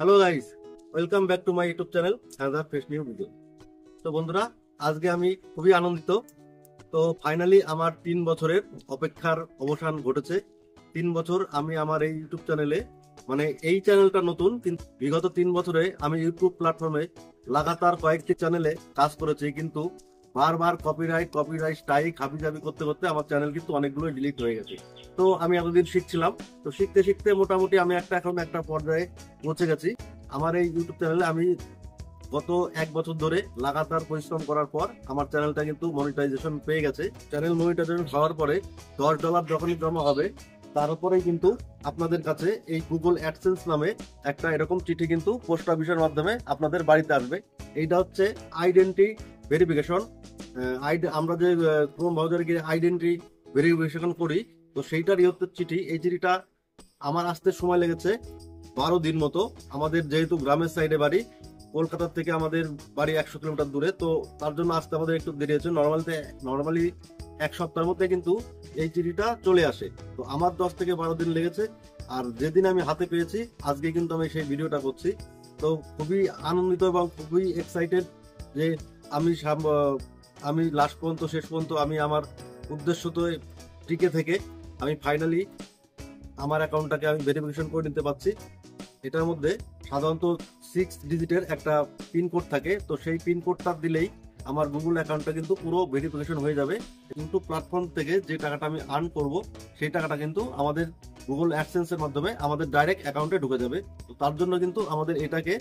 Hello guys, welcome back to my YouTube channel another fresh new video. তো বন্ধুরা, আজকে আমি খুবই আনন্দিত। তো ফাইনালি আমার 3 বছরের অপেক্ষার অবসান ঘটেছে। 3 বছর আমি আমার এই ইউটিউব চ্যানেলে, মানে এই চ্যানেলটা নতুন, কিন্তু বিগত 3 বছরে আমি ইউটিউব প্ল্যাটফর্মে লাগাতার কয়েকটি চ্যানেলে কাজ করেছি, কিন্তু বারবার কপিরাইট স্ট্রাইক হাবিজাবি করতে করতে আমার চ্যানেল কিন্তু অনেকগুলো ডিলিট হয়ে গেছে। তো আমি এতদিন শিখছিলাম, তো শিখতে শিখতে মোটামুটি আমি এখন একটা পর্যায়ে পৌঁছে গেছি। আমার এই ইউটিউব চ্যানেলে আমি গত 1 বছর ধরে লাগাতার পরিশ্রম করার পর আমার চ্যানেলটা কিন্তু মনিটাইজেশন পেয়ে গেছে। চ্যানেল মনিটাইজেশন হওয়ার পরে $10 যখনই জমা হবে, তার উপরেই কিন্তু আপনাদের কাছে এই গুগল অ্যাডসেন্স নামে একটা এরকম চিঠি কিন্তু পোস্ট অফিসের মাধ্যমে আপনাদের বাড়িতে আসবে। এইটা হচ্ছে আইডেন্টি ভেরিফিকেশন। আমরা যে ক্রোম ব্রাউজারে গিয়ে আইডেন্টি ভেরিফিকেশন করি, তো সেইটারই হচ্ছে চিঠি। এই চিঠিটা আমার আসতে সময় লেগেছে 12 দিন মতো। আমাদের যেহেতু গ্রামের সাইডে বাড়ি, কলকাতার থেকে আমাদের বাড়ি 100 কিলোমিটার দূরে, তো তার জন্য আসতে আমাদের একটু দেরি হয়েছে। নর্মালি 1 সপ্তাহের মধ্যে কিন্তু এই চিঠিটা চলে আসে। তো আমার 10 থেকে 12 দিন লেগেছে। আর যেদিন আমি হাতে পেয়েছি, আজকে কিন্তু আমি সেই ভিডিওটা করছি। তো খুবই আনন্দিত এবং খুবই এক্সাইটেড যে আমি আমি লাস্ট পর্যন্ত, শেষ পর্যন্ত আমি আমার উদ্দেশ্য তো টিকে থেকে আমি ফাইনালি আমার অ্যাকাউন্টটাকে আমি ভেরিফিকেশন করে নিতে পারছি। এটার মধ্যে সাধারণত 6 ডিজিটের একটা পিনকোড থাকে, তো সেই পিনকোডটা দিলেই আমার গুগল অ্যাকাউন্টটা কিন্তু পুরো ভেরিফিকেশন হয়ে যাবে। কিন্তু প্ল্যাটফর্ম থেকে যে টাকাটা আমি আর্ন করব, সেই টাকাটা কিন্তু আমাদের গুগল অ্যাডসেন্সের মাধ্যমে আমাদের ডাইরেক্ট অ্যাকাউন্টে ঢুকে যাবে। তো তার জন্য কিন্তু আমাদের এটাকে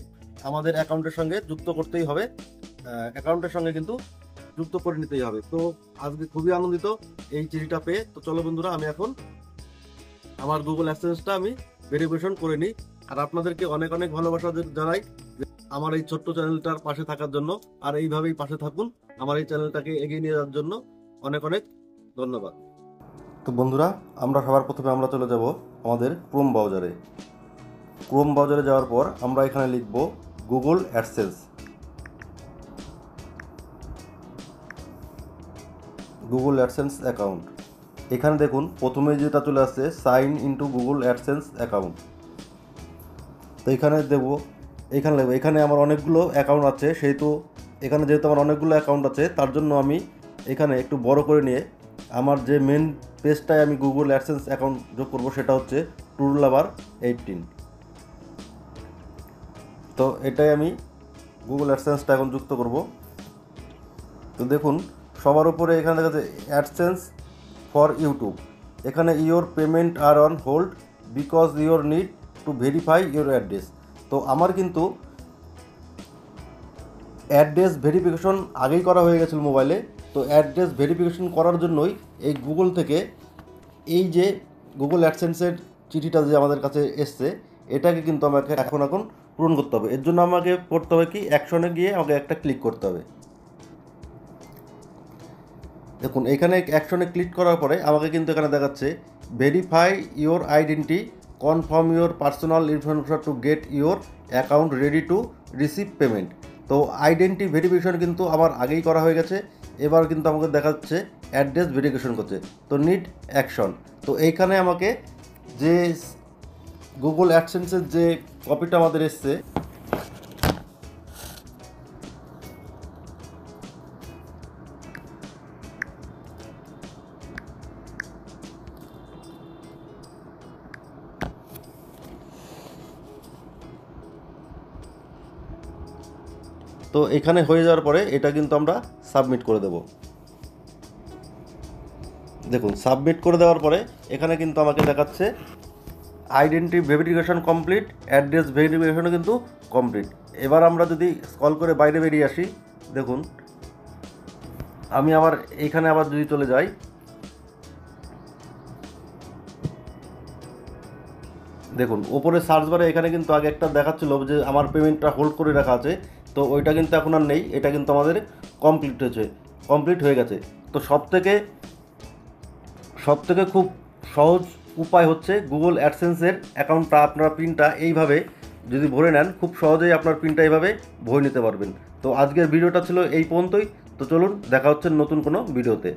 আমাদের অ্যাকাউন্টের সঙ্গে যুক্ত করতেই হবে, অ্যাকাউন্টের সঙ্গে কিন্তু যুক্ত করে নিতেই হবে। তো আজকে খুবই আনন্দিত এই চিঠিটা পেয়ে। তো চলো বন্ধুরা, আমি এখন আমার গুগল অ্যাডসেন্সটা আমি ভেরিফিকেশন করে নিই। আর আপনাদেরকে অনেক অনেক ভালোবাসা জানাই আমার এই ছোট্ট চ্যানেলটার পাশে থাকার জন্য। আর এইভাবেই পাশে থাকুন আমার এই চ্যানেলটাকে এগিয়ে নিয়ে যাওয়ার জন্য। অনেক অনেক ধন্যবাদ। তো বন্ধুরা, আমরা সবার প্রথমে আমরা চলে যাব আমাদের ক্রোম ব্রাউজারে। ক্রোম ব্রাউজারে যাওয়ার পর আমরা এখানে লিখব Google AdSense. Google AdSense account. এখানে দেখুন প্রথমে যেটা চলে আসছে, sign into Google AdSense account. তো এখানে দেবো, এখানে আমার অনেকগুলো অ্যাকাউন্ট আছে, সেহেতু এখানে যেহেতু আমার অনেকগুলো অ্যাকাউন্ট আছে, তার জন্য আমি এখানে একটু বড় করে নিয়ে আমার যে মেন পেজটায় আমি গুগল অ্যাডসেন্স অ্যাকাউন্ট যোগ করব, সেটা হচ্ছে TourLover18। তো এটাই আমি গুগল অ্যাডসেন্সটা এখন যুক্ত করব। তো দেখুন সবার উপরে এখানে দেখা যাচ্ছে অ্যাডসেন্স ফর ইউটিউব। এখানে your payment are on hold because your need to verify your address. তো আমার কিন্তু অ্যাড্রেস ভেরিফিকেশন আগেই করা হয়ে গেছিলো মোবাইলে। তো অ্যাড্রেস ভেরিফিকেশন করার জন্যই এই গুগল থেকে এই যে গুগল অ্যাডসেন্সের চিঠিটা যে আমাদের কাছে এসছে, এটাকে কিন্তু আমাকে এখন পূরণ করতে হবে। এর জন্য আমাকে করতে হবে কি, অ্যাকশনে গিয়ে আমাকে একটা ক্লিক করতে হবে। দেখুন এখানে অ্যাকশনে ক্লিক করার পরে আমাকে কিন্তু এখানে দেখাচ্ছে verify your identity, confirm your personal information to get your account ready to receive payment. তো আইডেন্টি ভেরিফিকেশন কিন্তু আমার আগেই করা হয়ে গেছে। এবার কিন্তু আমাকে দেখাচ্ছে অ্যাড্রেস ভেরিফিকেশন করছে, তো নিড অ্যাকশন। তো এইখানে আমাকে যে গুগল অ্যাডসেন্সের যে কপিটা আমাদের এসছে, তো এখানে হয়ে যাওয়ার পরে এটা কিন্তু আমরা সাবমিট করে দেব। দেখুন সাবমিট করে দেওয়ার পরে এখানে কিন্তু আমাকে দেখাচ্ছে আইডেন্টি ভেরিফিকেশন কমপ্লিট, অ্যাড্রেস ভেরিফিকেশনও কিন্তু কমপ্লিট। এবার আমরা যদি স্ক্রল করে বাইরে বেরিয়ে আসি, দেখুন আমি আবার এইখানে আবার যদি চলে যাই, দেখুন ওপরে সার্চ বারে এখানে কিন্তু আগে একটা দেখাচ্ছিল যে আমার পেমেন্টটা হোল্ড করে রাখা আছে, তো ওইটা কিন্তু এখন আর নেই। এটা কিন্তু আমাদের কমপ্লিট হয়ে গেছে। তো সবথেকে খুব সহজ উপায় হচ্ছে গুগল অ্যাডসেন্সের অ্যাকাউন্টটা, আপনারা পিনটা এইভাবে যদি ভরে নেন, খুব সহজেই আপনার পিনটা এইভাবে ভরে নিতে পারবেন। তো আজকের ভিডিওটা ছিল এই পর্যন্তই। তো চলুন দেখা হচ্ছে নতুন কোনো ভিডিওতে।